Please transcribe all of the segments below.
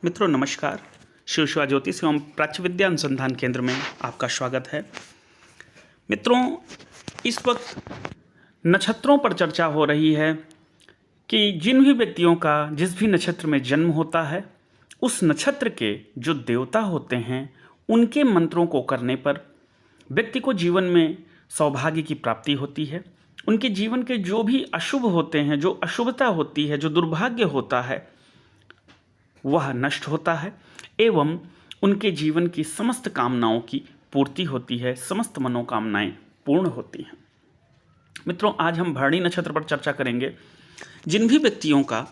मित्रों नमस्कार। शिव शिवा ज्योतिष एवं प्राच्य विद्या अनुसंधान केंद्र में आपका स्वागत है। मित्रों, इस वक्त नक्षत्रों पर चर्चा हो रही है कि जिन भी व्यक्तियों का जिस भी नक्षत्र में जन्म होता है उस नक्षत्र के जो देवता होते हैं उनके मंत्रों को करने पर व्यक्ति को जीवन में सौभाग्य की प्राप्ति होती है। उनके जीवन के जो भी अशुभ होते हैं, जो अशुभता होती है, जो दुर्भाग्य होता है वह नष्ट होता है एवं उनके जीवन की समस्त कामनाओं की पूर्ति होती है, समस्त मनोकामनाएं पूर्ण होती हैं। मित्रों, आज हम भरणी नक्षत्र पर चर्चा करेंगे। जिन भी व्यक्तियों का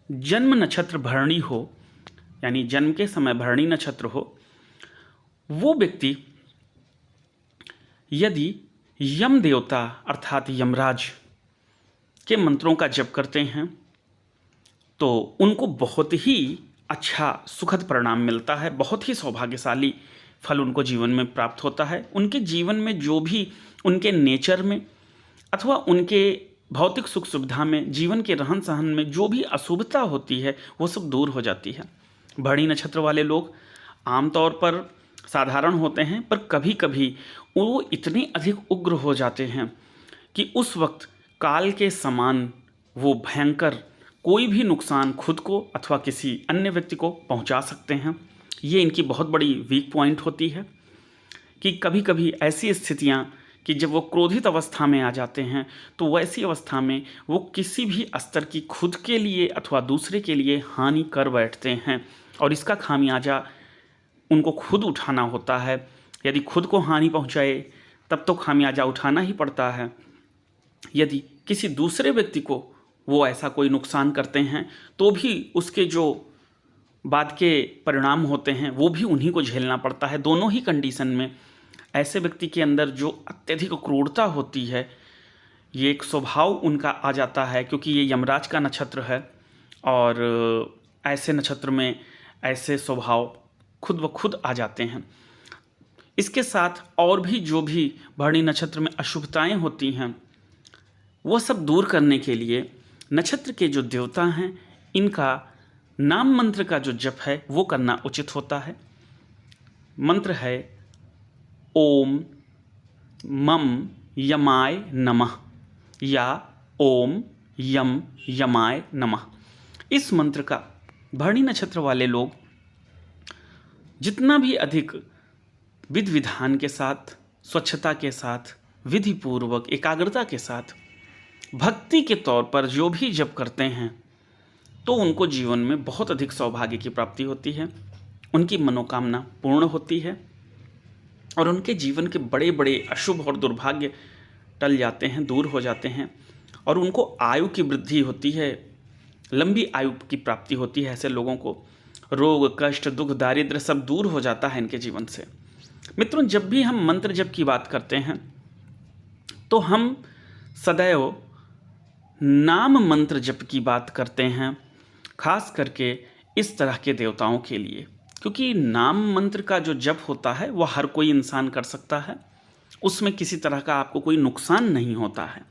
जन्म नक्षत्र भरणी हो, यानी जन्म के समय भरणी नक्षत्र हो, वो व्यक्ति यदि यम देवता अर्थात यमराज के मंत्रों का जप करते हैं तो उनको बहुत ही अच्छा सुखद परिणाम मिलता है, बहुत ही सौभाग्यशाली फल उनको जीवन में प्राप्त होता है। उनके जीवन में जो भी उनके नेचर में अथवा उनके भौतिक सुख सुविधा में, जीवन के रहन सहन में जो भी अशुभता होती है वो सब दूर हो जाती है। भरणी नक्षत्र वाले लोग आमतौर पर साधारण होते हैं, पर कभी कभी वो इतने अधिक उग्र हो जाते हैं कि उस वक्त काल के समान वो भयंकर कोई भी नुकसान खुद को अथवा किसी अन्य व्यक्ति को पहुंचा सकते हैं। ये इनकी बहुत बड़ी वीक पॉइंट होती है कि कभी कभी ऐसी स्थितियां कि जब वो क्रोधित अवस्था में आ जाते हैं तो वैसी अवस्था में वो किसी भी स्तर की खुद के लिए अथवा दूसरे के लिए हानि कर बैठते हैं और इसका खामियाजा उनको खुद उठाना होता है। यदि खुद को हानि पहुंचाए तब तो खामियाजा उठाना ही पड़ता है। यदि किसी दूसरे व्यक्ति को वो ऐसा कोई नुकसान करते हैं तो भी उसके जो बाद के परिणाम होते हैं वो भी उन्हीं को झेलना पड़ता है। दोनों ही कंडीशन में ऐसे व्यक्ति के अंदर जो अत्यधिक क्रूरता होती है, ये एक स्वभाव उनका आ जाता है, क्योंकि ये यमराज का नक्षत्र है और ऐसे नक्षत्र में ऐसे स्वभाव खुद ब खुद आ जाते हैं। इसके साथ और भी जो भी भरणी नक्षत्र में अशुभताएं होती हैं वो सब दूर करने के लिए नक्षत्र के जो देवता हैं इनका नाम मंत्र का जो जप है वो करना उचित होता है। मंत्र है ओम मम यमाय नमः या ओम यम यमाय नमः। इस मंत्र का भरणी नक्षत्र वाले लोग जितना भी अधिक विधि विधान के साथ, स्वच्छता के साथ, विधि पूर्वक, एकाग्रता के साथ भक्ति के तौर पर जो भी जप करते हैं तो उनको जीवन में बहुत अधिक सौभाग्य की प्राप्ति होती है, उनकी मनोकामना पूर्ण होती है और उनके जीवन के बड़े बड़े अशुभ और दुर्भाग्य टल जाते हैं, दूर हो जाते हैं और उनको आयु की वृद्धि होती है, लंबी आयु की प्राप्ति होती है। ऐसे लोगों को रोग, कष्ट, दुख, दारिद्र्य सब दूर हो जाता है इनके जीवन से। मित्रों, जब भी हम मंत्र जप की बात करते हैं तो हम सदैव नाम मंत्र जप की बात करते हैं, खास करके इस तरह के देवताओं के लिए, क्योंकि नाम मंत्र का जो जप होता है वह हर कोई इंसान कर सकता है, उसमें किसी तरह का आपको कोई नुकसान नहीं होता है।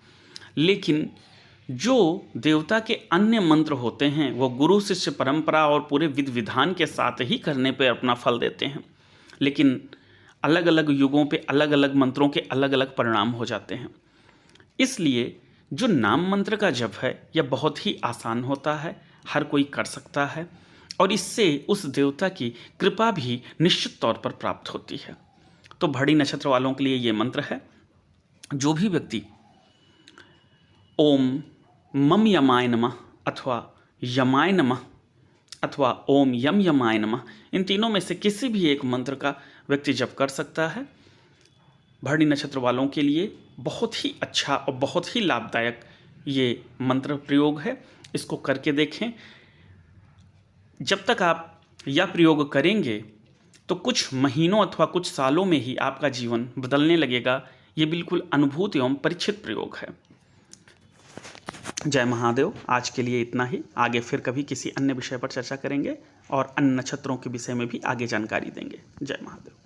लेकिन जो देवता के अन्य मंत्र होते हैं वो गुरु शिष्य परंपरा और पूरे विधि विधान के साथ ही करने पर अपना फल देते हैं, लेकिन अलग अलग युगों पे अलग अलग मंत्रों के अलग अलग परिणाम हो जाते हैं। इसलिए जो नाम मंत्र का जप है यह बहुत ही आसान होता है, हर कोई कर सकता है और इससे उस देवता की कृपा भी निश्चित तौर पर प्राप्त होती है। तो भरणी नक्षत्र वालों के लिए ये मंत्र है। जो भी व्यक्ति ओम मम यमाय नमः अथवा यमाय नमः अथवा ओम यम यमाय नमः, इन तीनों में से किसी भी एक मंत्र का व्यक्ति जप कर सकता है। भरणी नक्षत्र वालों के लिए बहुत ही अच्छा और बहुत ही लाभदायक ये मंत्र प्रयोग है। इसको करके देखें। जब तक आप यह प्रयोग करेंगे तो कुछ महीनों अथवा कुछ सालों में ही आपका जीवन बदलने लगेगा। ये बिल्कुल अनुभूत एवं परीक्षित प्रयोग है। जय महादेव। आज के लिए इतना ही। आगे फिर कभी किसी अन्य विषय पर चर्चा करेंगे और अन्य नक्षत्रों के विषय में भी आगे जानकारी देंगे। जय महादेव।